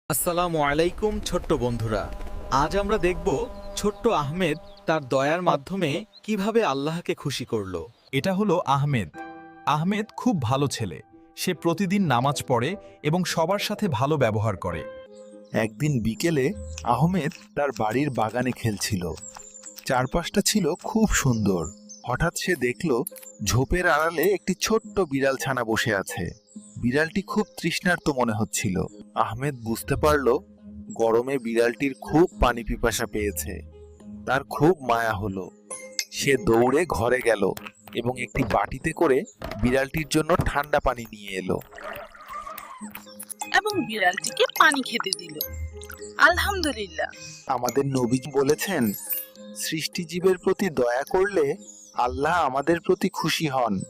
আসসালামু আলাইকুম ছোট্ট বন্ধুরা। আজ আমরা দেখব ছোট্ট আহমেদ তার দয়ার মাধ্যমে কিভাবে আল্লাহকে খুশি করলো। এটা হলো আহমেদ। আহমেদ খুব ভালো ছেলে। সে প্রতিদিন নামাজ পড়ে এবং সবার সাথে ভালো ব্যবহার করে। একদিন বিকেলে আহমেদ তার বাড়ির বাগানে খেলছিল। চারপাশটা ছিল খুব সুন্দর। হঠাৎ সে দেখল ঝোপের আড়ালে একটি ছোট্ট বিড়াল ছানা বসে আছে। বিড়ালটি খুব তৃষ্ণার্ত মনে হচ্ছিল। আহমেদ বুঝতে পারল গরমে বিড়ালটির খুব পানি পিপাসা পেয়েছে। তার খুব মায়া হলো। সে দৌড়ে ঘরে গেল এবং একটি বাটিতে করে বিড়ালটির জন্য ঠান্ডা পানি নিয়ে এলো। এবং বিড়ালটিকে পানি খেতে দিল। আলহামদুলিল্লাহ। আমাদের নবী বলেছেন, সৃষ্টিজীবের প্রতি দয়া করলে আল্লাহ আমাদের প্রতি খুশি হন।